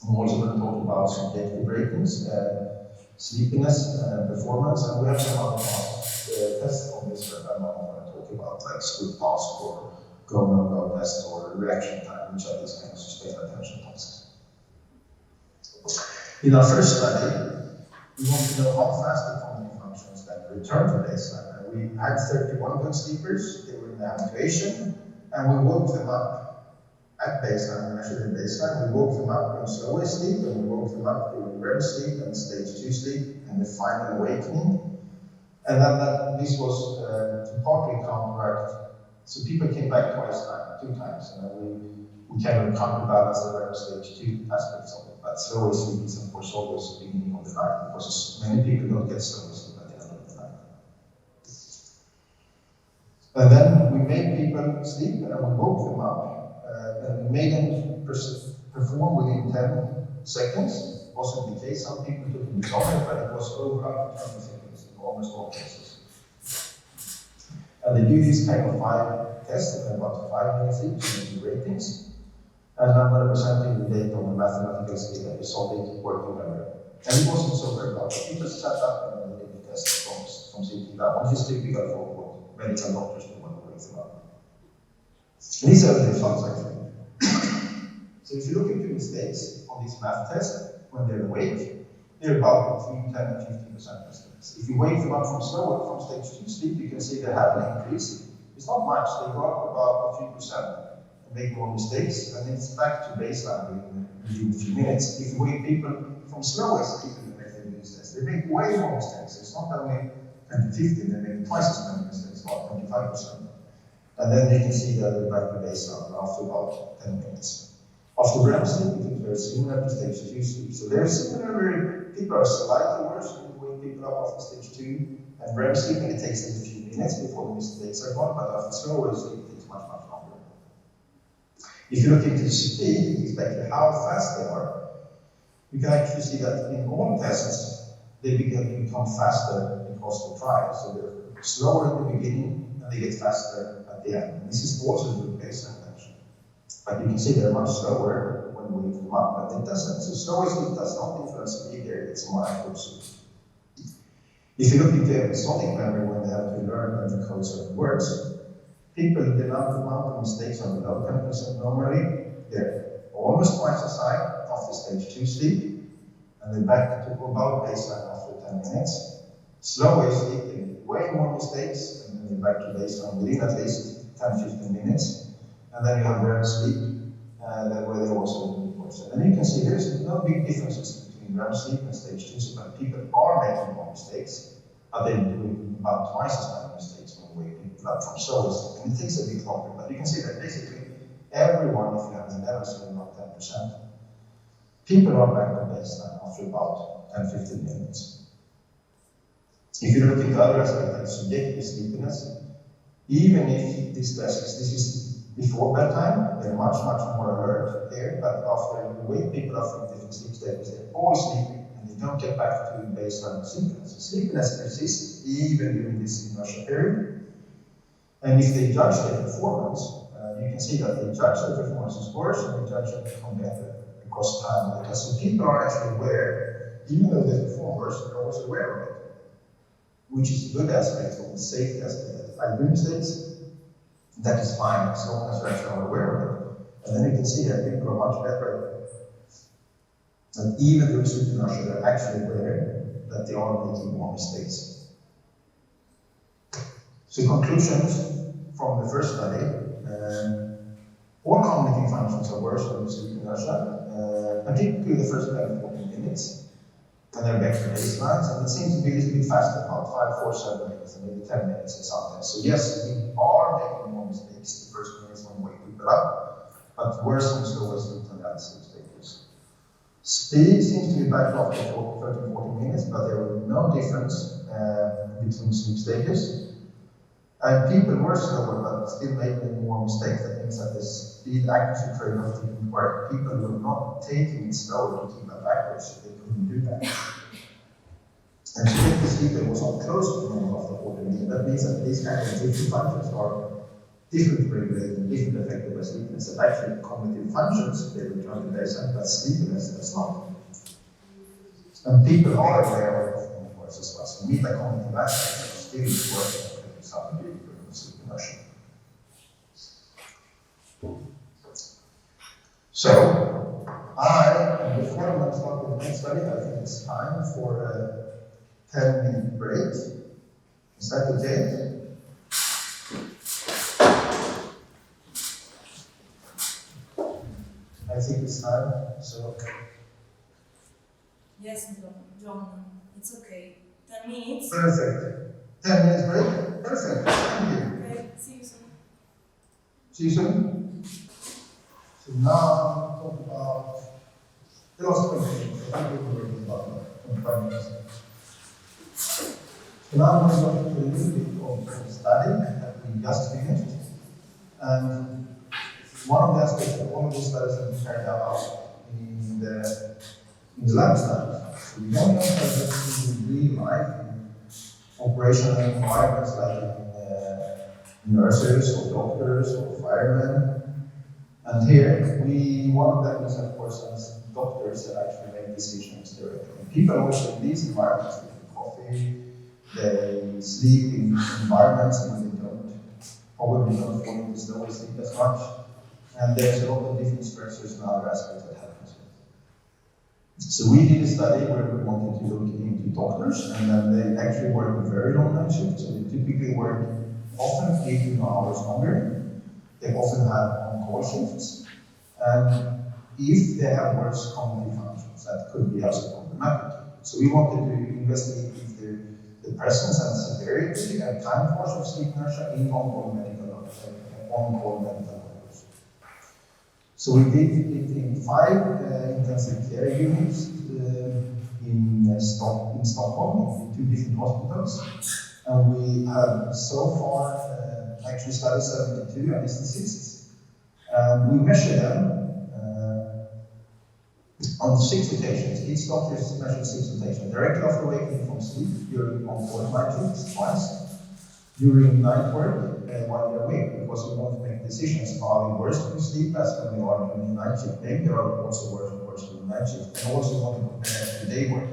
I'm also going to talk about subjective ratings, sleepiness, performance, and we have some other tests on this that I'm not going to talk about, like script task or go-no-go test or reaction time, which are these kind of sustained attention tasks. In our first study, we want to know how fast the cognitive functions that return to baseline. We had 31 good sleepers, they were in the habituation, and we woke them up at baseline, we measured in baseline. We woke them up in slower sleep, and we woke them up during REM sleep and stage 2 sleep and the final awakening. And then this was to partly counteract. So people came back two times, and we kind of counterbalance the REM stage 2 aspects of it. But slower sleep is, of course, always the beginning of the night, because many people don't get slower sleep at the end of the night. And then we made people sleep, and we woke them up. And we made them perform within 10 seconds. It wasn't the case. Some people took it longer, but it was over up to 20 seconds in almost all cases. And they do these kind of 5 tests in about 5 minutes each, and ratings. And I'm going to present you the data on the mathematical skill episodic working memory. And it wasn't so very hard. People sat up and they did the test from sitting down, which is typical for what medical doctors do when they wake them up. And these are the results actually. So if you look into mistakes on this math test, when they're awake, they're about between 10 and 15% mistakes. If you wake them up from slower, from stage 2 sleep, you can see they have an increase. It's not much, they go up about a few percent and make more mistakes, and it's back to baseline within a few minutes. If you wake people from slower sleep and they make mistakes, they make way more mistakes. It's not only 10 to 15, they make twice as many mistakes, about 25%. And then you can see that they're back to baseline after about 10 minutes. After REM sleep, it is very similar to stage 2 sleep. So they're similar, people are slightly worse when you wake people up after stage 2. And REM sleeping, it takes them a few minutes before the mistakes are gone, but after slower sleep, it takes much, much longer. If you look into the speed, exactly how fast they are, you can actually see that in all tests, they begin to become faster across the trial. So they're slower in the beginning, and they get faster at the end. And this is also the baseline actually. But you can see they're much slower when we wake them up, but it doesn't. So slower sleep does not influence speed there, it's more accuracy. If you look into episodic memory when they have to learn and decode certain words, people, the amount of mistakes are below 10% normally. They're almost twice as high after stage 2 sleep, and they're back to about baseline after 10 minutes. Slower sleep, they make way more mistakes, and then they're back to baseline within at least 10-15 minutes. And then you have REM sleep, where they're also a little bit worse. And then you can see there's no big differences between REM sleep and stage 2 sleep, but people are making more mistakes, but they're doing about twice as many mistakes when we wake people up from slower sleep. And it takes a bit longer, but you can see that basically everyone, if you have an level of about 10%, people are back to baseline after about 10-15 minutes. If you look at the other aspect, like subjective sleepiness, even if this is before bedtime, they're much, much more alert there, but after you wake people up from different sleep stages, they're all sleeping and they don't get back to baseline sleepiness. So sleepiness persists even during this inertia period. And if they judge their performance, you can see that they judge their performance as worse and they judge it become better across time. Because so people are actually aware, even though they perform worse, they're also aware of it, which is a good aspect of the safety aspect. If I do mistakes, that is fine, as long as you're actually aware of it. And then you can see that people are much better. And even during sleep inertia, they're actually aware that they are making more mistakes. So conclusions from the first study. All cognitive functions are worse during sleep inertia, particularly the first 10-14 minutes. And they're back to baselines, and it seems to be a little bit faster, about 5, 4, 7 minutes, and maybe 10 minutes in some tests. So yes, we are making more mistakes the first minutes when we wake people up, but worse when slower sleep than other sleep stages. Speed seems to be back after 30-40 minutes, but there was no difference between sleep stages. And people were slower, but still making more mistakes. That means that the speed accuracy trade-off didn't work. People were not taking it slower to keep up accuracy. They couldn't do that. And subjective sleep was not close to normal after 40 minutes. That means that these kind of different functions are differently regulated and differently affected by sleepiness. And actually, cognitive functions, they return to baseline, but sleepiness does not. And people are aware of words as well. So metacognitive aspects are still working. So, before I'm going to start with the next study, I think it's time for a 10-minute break. Is that okay? I think it's time, so. Yes, John, it's okay. 10 minutes. Perfect. 10 minutes break? Perfect. Thank you. Okay, see you soon. See you soon. So now I'll talk about the last question. I think we're working about 25 minutes. So now I'm going to do a little bit of study that we just finished. And one of the aspects of all of these studies that we carried out in the lab studies. So we don't know how this in real life, operational environments like in nurses or doctors or firemen. And here, one of them is of course as doctors that actually make decisions directly. And people also in these environments, they drink coffee, they sleep in environments when they don't probably not fall into slow sleep as much. And there's a lot of different stressors and other aspects that happen. So we did a study where we wanted to look into doctors, and then they actually work a very long night shift. So they typically work often 18 hours longer. They often have on-call shifts. And if they have worse cognitive functions, that could be also problematic. So we wanted to investigate if the presence and severity and time course of sleep inertia in on-call medical workers. So we did it in 5 intensive care units in Stockholm, in 2 different hospitals. And we have so far actually studied 72 anesthetists. And we measure them on 6 occasions. Each doctor is measured 6 occasions. Directly after waking from sleep during on-call night shifts twice. During night work while they're awake, because we want to make decisions. Are we worse when we sleep as when we are doing night shift? Maybe they are also worse and worse during night shift. And also we want to compare to day work.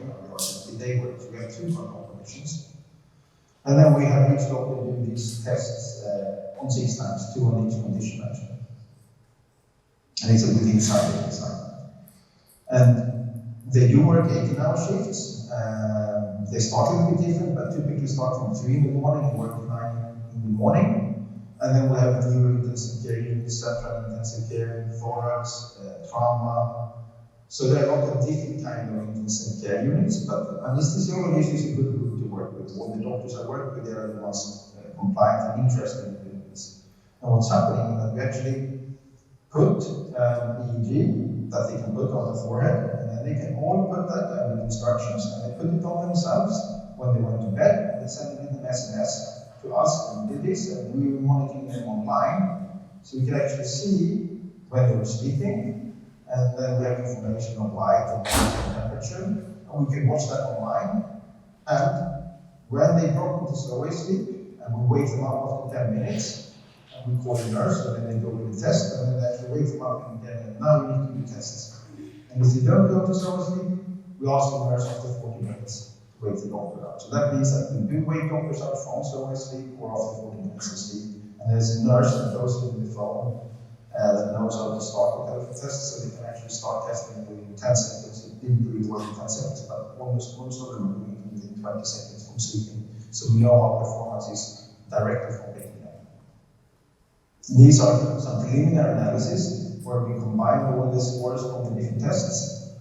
The day work. So we have 2 conditions. And then we have each doctor do these tests on 6 times, 2 on each condition actually. And it's within Sunday design. And they do work 18-hour shifts. They start a little bit different, but typically start from 3 in the morning and work 9 in the morning. And then we have neuro intensive care units, central intensive care, thorax, trauma. So there are a lot of different kinds of intensive care units, but anesthesiologists is a good group to work with. All the doctors I work with, they are the ones compliant and interested in doing this. And what's happening is that we actually put EEG that they can put on the forehead, and then they can all put that down with instructions, and they put it on themselves when they went to bed, and they send it in an SMS to us, and we did this, and we were monitoring them online, so we could actually see when they were sleeping, and then we have information on light and temperature, and we can watch that online, and when they drop into slow wave sleep, and we wake them up after 10 minutes, and we call the nurse, and then they go with the test, and then they actually wake them up and then now we need to do tests. And if they don't go to slow sleep, we ask the nurse after 40 minutes to wake the doctor up. So that means that we do wake doctors up from slow sleep or after 40 minutes of sleep. And there's a nurse that goes with the phone that knows how to start the telephone test, so they can actually start testing within 10 seconds. It didn't really work in 10 seconds, but almost most of them are doing it within 20 seconds from sleeping. So we know how performance is directly from waking up. These are some preliminary analysis where we combine all the scores from the different tests.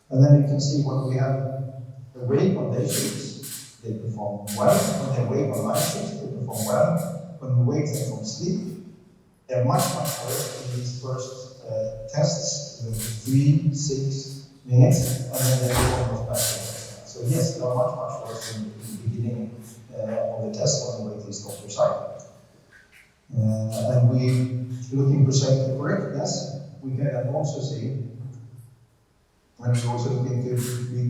And then you can see when we have awake on day shifts, they perform well. When they wake on night shifts, they perform well. When we wake them from sleep, they're much worse in these first tests, 3, 6 minutes, and then they go almost back to that. So yes, they are much worse in the beginning of the test when we wake these doctors up. And we looking percent correct, yes, we can also see when we also look into we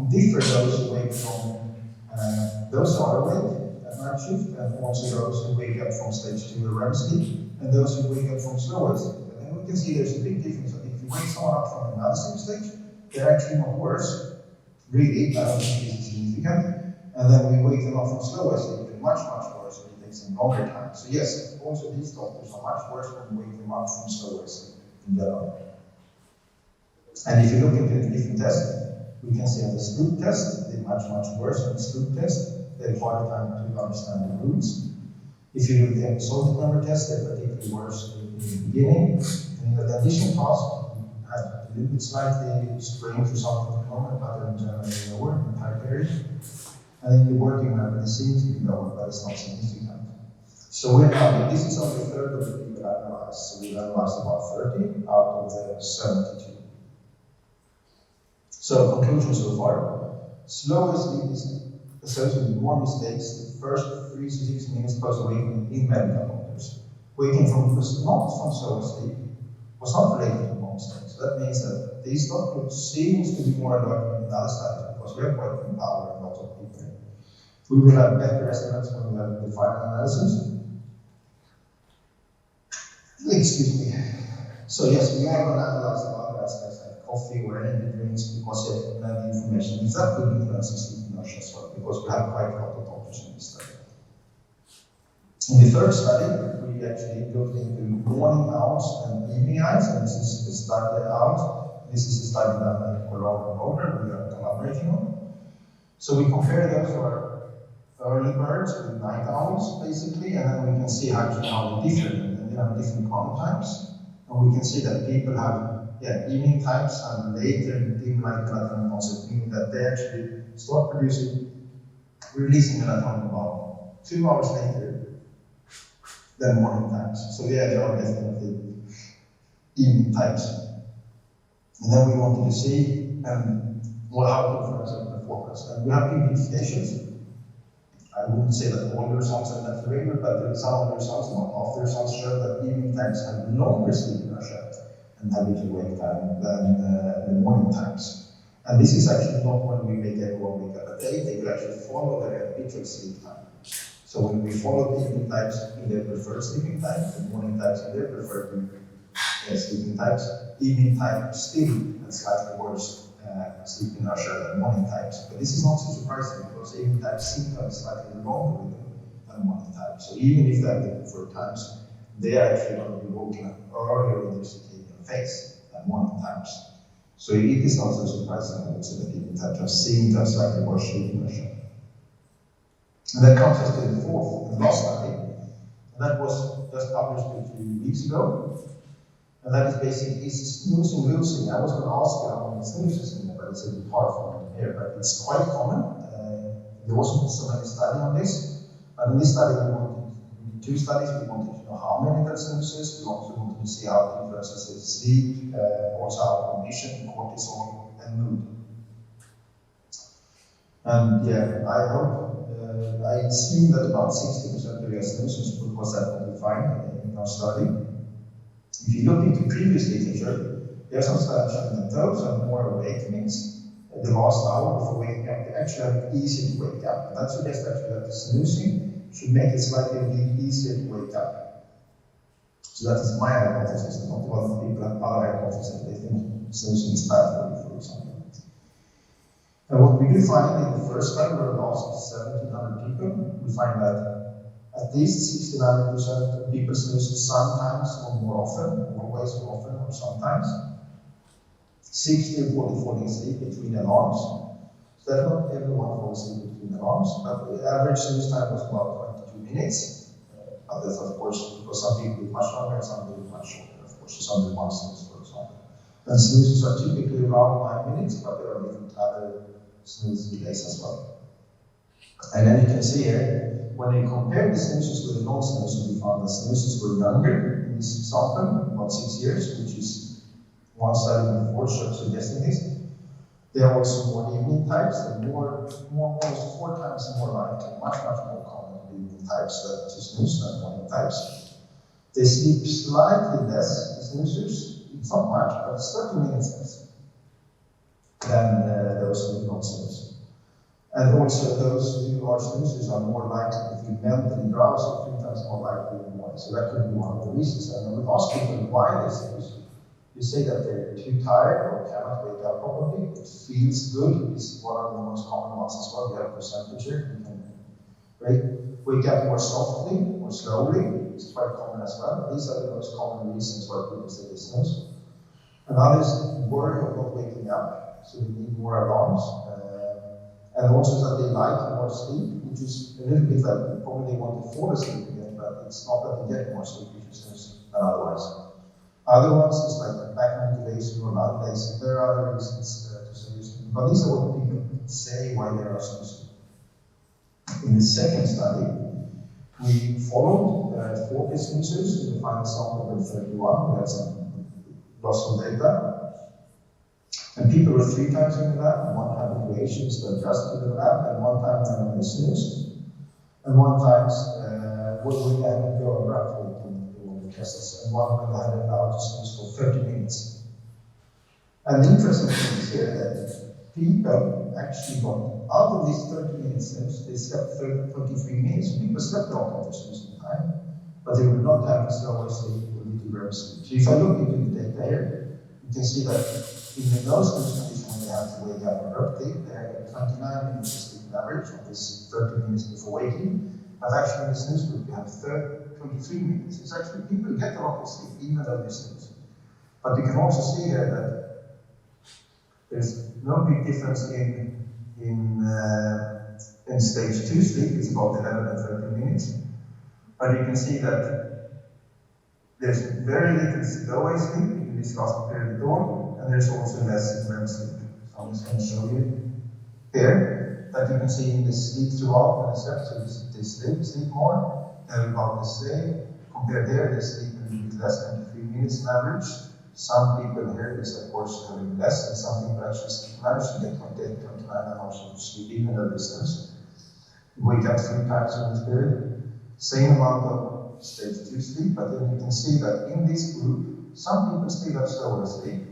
differ those awake from those who are awake at night shift, and also those who wake up from stage 2 REM sleep, and those who wake up from slow wave sleep. And then we can see there's a big difference. If you wake someone up from another sleep stage, they're actually not worse, really. I don't think this is significant. And then we wake them up from slow wave sleep, they're much worse. In longer time. So yes, also these doctors are much worse when we wake them up from slow wave sleep in general. And if you look into the different tests, we can see on the sleep test, they're much worse on the sleep test. They have harder time to understand the roots. If you look at the episodic memory test, they're particularly worse in the beginning. And in the addition task, had a little bit slightly strained to something normal, but generally lower in the time period. And in the working memory, it seems to be lower, but it's not significant. So we're now, this is only a third of the people analyzed. So we've analyzed about 30 out of the 72. So conclusion so far, slow sleep is associated with more mistakes the first 3 to 6 minutes post-awakening in medical doctors. Waking from not from slow sleep was not related to more mistakes. So that means that these doctors seems to be more alert than other studies because we have quite empowered a lot of people. We will have better estimates when we have the final analysis. Excuse me. So yes, we are going to analyze the other aspects like coffee or energy drinks because you have the information. Is that could influence the sleep inertia as well? Because we have quite a lot of doctors in this study. In the third study, we actually looked into morning owls and evening owls, and this is the study out. This is the study that my colleague Roger we are collaborating on. So we compare them to our early birds with night owls, basically, and then we can see actually how they differ, and they have different chronotypes. And we can see that people have evening types and later dim light melatonin concept, meaning that they actually start releasing melatonin about 2 hours later than morning types. So they are definitely evening types. And then we wanted to see how to influence their performance. And we have few modifications. I wouldn't say that all the results are that regular, but some of the results, not all the results, show that evening times have longer sleep inertia and habitual wake time than the morning times. And this is actually not when we make everyone wake up at 8, they will actually follow their habitual sleep time. So when we follow the evening times in their preferred sleeping time, the morning times in their preferred sleeping times, evening time still has slightly worse sleep inertia than morning times. But this is not so surprising because evening times seem to have slightly longer rhythm than morning times. So even if they have the preferred times, they are actually going to be woken up earlier in their circadian phase than morning times. So it is not so surprising, I would say, that evening times have seemed to have slightly worse sleep inertia. And that comes us to the fourth and last study, and that was just published a few weeks ago. And that is basically, is snoozing losing? I was going to ask you how many snoozes in there, but it's a bit hard for me to hear, but it's quite common. There wasn't so many studies on this, but in this study we wanted two studies. We wanted to know how many that snoozes, we also wanted to see how it influences sleep, also how cognition, cortisol, and mood. And I hope, I assume that about 60% of your snoozes was that what we find in our study. If you look into previous literature, there are some studies showing that those have more awakenings the last hour before waking up. They actually have it easier to wake up. And that suggests actually that the snoozing should make it slightly easier to wake up. So that is my hypothesis, and not a lot of people have other hypotheses. They think snoozing is bad for you, for example. And what we do find in the first study, where we asked 1,700 people, we find that at least 69% of people snooze sometimes or more often, always or often or sometimes. 60 report falling asleep between alarms. So that not everyone falls asleep between alarms, but the average snooze time was about 22 minutes. But that's of course, because some people do much longer and some do much shorter, of course. So some do one snooze, for example. And snoozes are typically around 9 minutes, but there are different other snooze delays as well. And then you can see here, when they compared the snoozes with the non-snoozes, we found that snoozes were younger in this example, about 6 years, which is one study before suggesting this. They are also more evening types, and almost 4 times more likely, much more common evening types to snooze than morning types. They sleep slightly less, the snoozers, it's not much, but it's 30 minutes less than those who do not snooze. And also those who are snoozers are more likely to feel mentally drowsy, 3 times more likely in the morning. So that could be one of the reasons. And when we ask people why they snooze, you say that they're too tired or cannot wake up properly. It feels good. It's one of the most common ones as well. We have percentage here. You can wake up more softly or slowly. It's quite common as well. These are the most common reasons why people say they snooze. And others worry about waking up, so they need more alarms. And also that they like more sleep, which is a little bit like probably they want to fall asleep again, but it's not that they get more sleep if you snooze than otherwise. Other ones is like back motivation or loud days. There are other reasons to snooze, but these are what people say why they are snoozing. In the second study, we followed 40 snoozers. We defined a sample with 31. We had some loss of data. And people were 3 times in the lab, 1 time evaluations that adjusted to the lab, and 1 time when they snoozed, and 1 time when they had to go and run for the tests, and 1 when they had allowed to snooze for 30 minutes. And the interesting thing is here that people actually got, out of these 30 minutes snooze, they slept 23 minutes. So people slept a lot of their snoozing time, but they would not have slower sleep or little REM sleep. So if I look into the data here, you can see that in those conditions when they have to wake up abruptly, they have 29 minutes of sleep on average, on this 30 minutes before waking, but actually in the snooze group you have 23 minutes. It's actually people get a lot of sleep even though they snooze. But you can also see here that there's no big difference in stage 2 sleep. It's about 11 and 13 minutes. But you can see that there's very little slow sleep in this last period at all, and there's also less REM sleep. So I'm just going to show you here that you can see in the sleep throughout and slept, so they sleep more, they're about the same. Compared here, they sleep a little bit less than 3 minutes on average. Some people here is of course having less, and some people actually manage to get 28, 29 hours of sleep even though they snooze. Wake up 3 times in this period. Same amount of stage 2 sleep, but then you can see that in this group, some people still have slower sleep.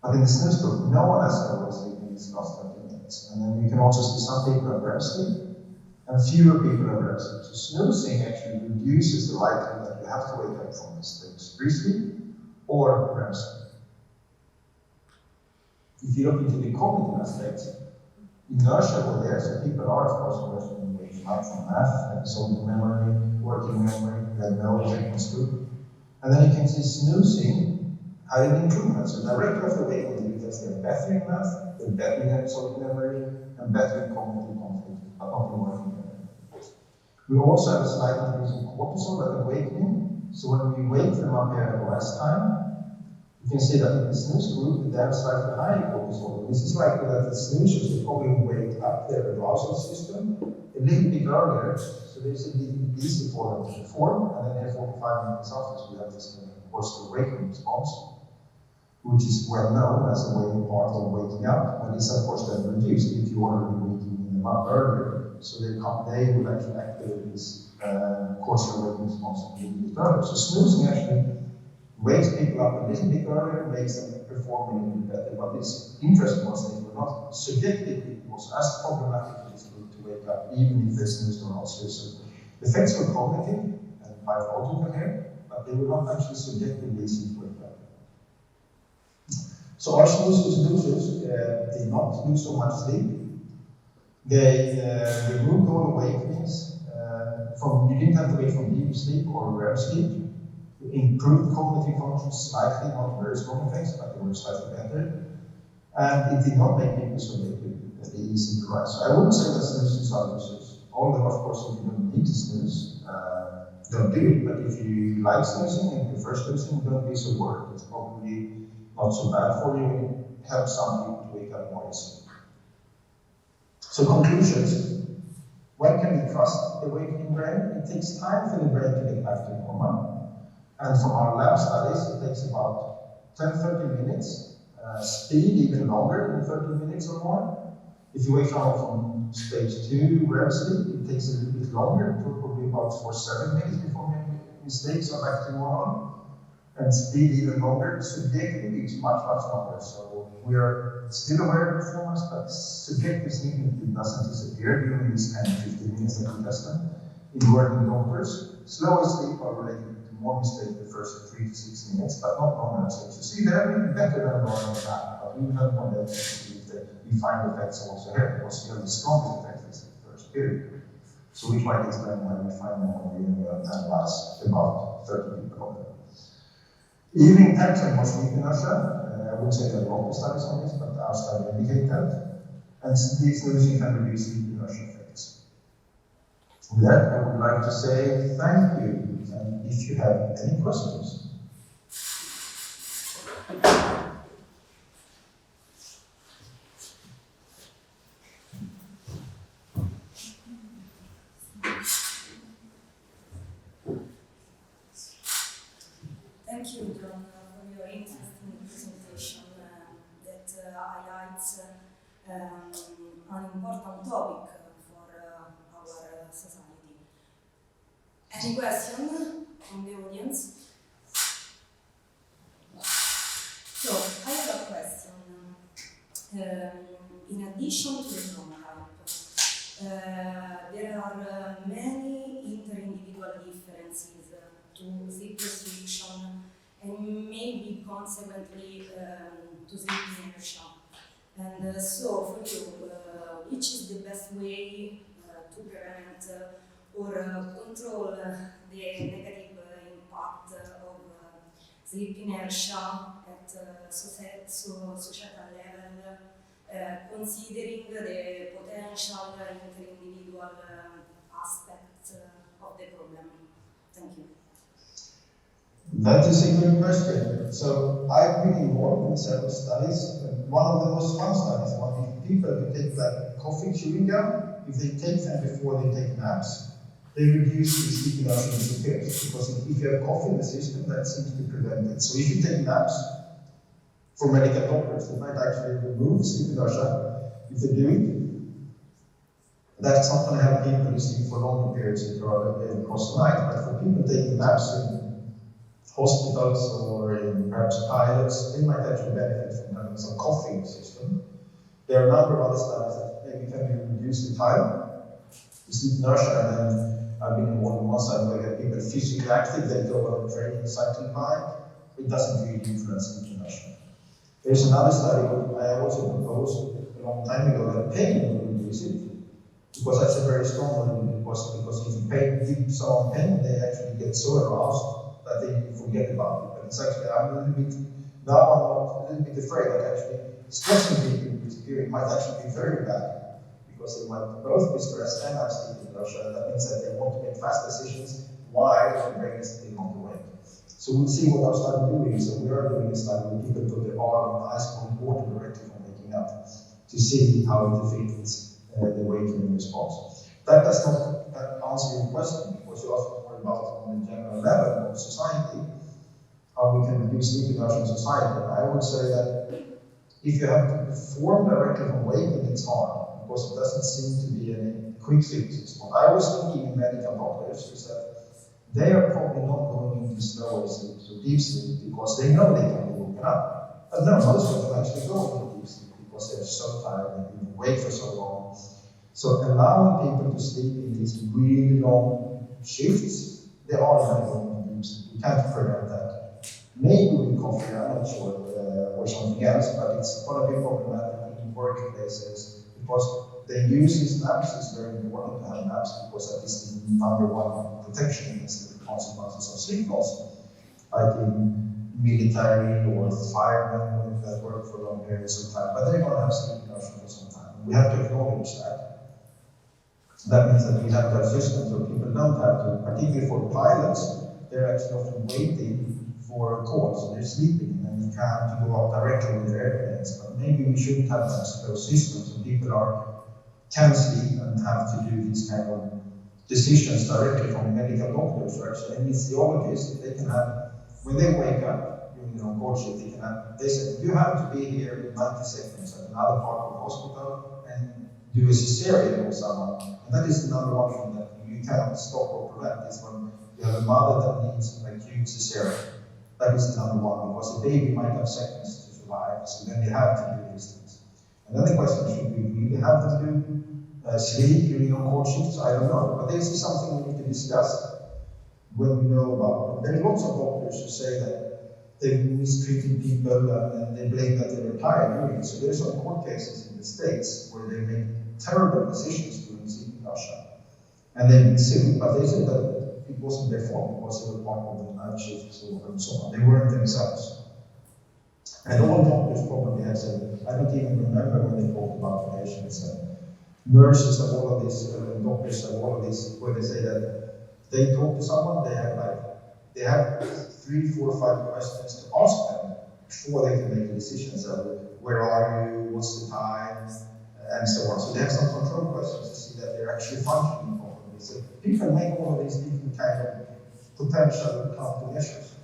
But in the snooze group, no one has slower sleep in these last 30 minutes. And then you can also see some people have REM sleep, and fewer people have REM sleep. So snoozing actually reduces the likelihood that you have to wake up from this stage 3 sleep or REM sleep. If you look into the cognitive aspects, inertia will there, so people are of course always waking up from math, episodic memory, working memory, we have no awakeness group. And then you can see snoozing had an improvement. So directly after waking, you can see a better in math, a better in episodic memory, and better in cognitive conflict, but not in working memory. We also have a slight increase in cortisol at awakening. So when we wake them up here at rest time, you can see that in the snooze group, they have slightly higher cortisol. This is likely that the snoozers will probably wake up their arousal system a little bit earlier, so there's a little bit easier for them to perform, and then 45 minutes after, so we have this of course the awakening response, which is well known as a way part of waking up, but it's of course then reduced if you are already waking them up earlier, so they will actually activate this cortisol awakening response a little bit earlier. So snoozing actually wakes people up a little bit earlier, makes them perform a little bit better. But it's interesting was they were not subjectively, it was as problematic for this group to wake up, even if they snoozed or not. So the effects were cognitive and biological here, but they were not actually subjectively easy to wake up. So our snoozers did not lose so much sleep. They removed all awakenings you didn't have to wait from deep sleep or REM sleep. Improved cognitive function slightly, not very strong effects, but they were slightly better. And it did not make people subjectively easy to rise. So I wouldn't say that snoozing are losers. Although, of course, if you don't need to snooze, don't do it. But if you like snoozing and prefer snoozing, don't be so worried. It's probably not so bad for you, and it helps some people to wake up more easily. So conclusions. When can we trust the awakening brain? It takes time for the brain to get back to normal. And from our lab studies, it takes about 10-30 minutes. Speed even longer than 30 minutes or more. If you wake up from stage 2 REM sleep, it takes a little bit longer, probably about 4-7 minutes before mistakes are back to normal. And speed even longer. Subjectively, it's much longer. So we are still aware of performance, but subjective sleeping doesn't disappear during these kind of 15 minutes that we tested in working doctors. Slower sleep are related to more mistake the first 3 to 6 minutes, but not longer. So you see, they're even better than normal time, but we will have more data to see if we find effects also here, because the strongest effect is the first period. So we might explain why we find them when we analyze about 30 people of them. Evening times and more sleep inertia. I wouldn't say there are local studies on this, but our study indicate that. And these snoozing can reduce sleep inertia effects. With that, I would like to say thank you, and if you have any questions. Thank you, John, for your interesting presentation that highlights an important topic for our society. Any question from the audience? So, I have a question. In addition to the phenotype, there are many inter-individual differences to sleep restriction and maybe consequently to sleep inertia. And so for you, which is the best way to prevent or control the negative impact of sleep inertia at societal level, considering the potential inter-individual aspects of the problem? Thank you. That is a good question. So I've been involved in several studies. One of the most fun studies was if people who take like coffee chewing gum, if they take them before they take naps, they reduce the sleep inertia disappears. Because if you have coffee in the system, that seems to prevent it. So if you take naps, for medical doctors, they might actually remove sleep inertia if they do it. That's not going to help people who sleep for longer periods across the night, but for people taking naps in hospitals or in perhaps pilots, they might actually benefit from having some coffee in the system. There are a number of other studies that maybe can reduce the time, the sleep inertia, and then I've been involved in one study where you get people physically active, they go on a training cycling bike, it doesn't really influence sleep inertia. There's another study I also proposed a long time ago that pain will reduce it, because that's a very strong one, because if you give someone pain, they actually get so aroused that they forget about it. But it's actually, I'm a little bit afraid that actually stressing people in this period might actually be very bad, because they might both be stressed and have sleep inertia. That means that they want to make fast decisions while their brain is still not awake. So we'll see what our study doing. So we are doing a study where people put their arm in ice cold water directly from waking up to see how it affects the waking response. That does not answer your question, because you asked more about on the general level of society, how we can reduce sleep inertia in society. And I would say that if you have to perform directly from waking, it's hard, because it doesn't seem to be any quick fixes. What I was thinking in medical doctors is that they are probably not going into slow sleep, so deep sleep, because they know they can be woken up. But no, most of them actually go into deep sleep because they're so tired and they've been awake for so long. So allowing people to sleep in these really long shifts, they are going to go into deep sleep. We can't prevent that. Maybe with coffee, I'm not sure, or something else, but it's going to be problematic in workplaces because they use these naps. It's very important to have naps because that is the number one protection against the consequences of sleep loss, like in military or firemen that work for long periods of time. But they're going to have sleep inertia for some time. We have to acknowledge that. That means that we have to have systems where people don't have to, particularly for pilots, they're actually often waiting for a call, so they're sleeping and they can't go up directly with their airplanes. But maybe we shouldn't have those systems so people can sleep and have to do these kind of decisions directly from medical doctors or actually anesthesiologists. They can have, when they wake up during their on-call shift, they say, you have to be here in 90 seconds at another part of the hospital and do a cesarean or someone. And that is the number one thing that you cannot stop or prevent, is when you have a mother that needs an acute cesarean. That is the number one, because the baby might have seconds to survive, so then they have to do these things. And then the question, should we really have them do sleep during on-call shifts? I don't know, but this is something we need to discuss when we know about it. There are lots of doctors who say that they've mistreated people and they blame that they were tired doing it. So there's some court cases in the States where they make terrible decisions during sleep inertia. And they've been sued, but they said that it wasn't their fault because they were part of the night shifts and so on. They weren't themselves. And all doctors probably have said, I don't even remember when they talked about the patients. Nurses have all of this, doctors have all of this, where they say that they talk to someone, they have 3, 4, 5 questions to ask them before they can make a decision. So, where are you? What's the time? And so on. So they have some control questions to see that they're actually functioning properly. So people make all of these different kind of potential countermeasures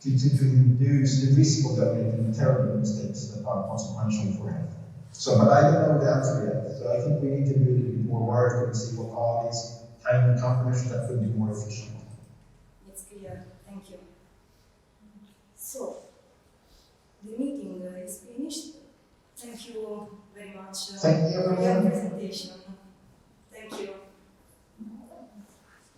to reduce the risk of them making terrible mistakes that are consequential for health. So, but I don't know the answer yet. So I think we need to do a little bit more work and see what are these kind of countermeasures that could be more efficient. It's clear. Thank you. So, the meeting is finished. Thank you very much Thank you, for your presentation.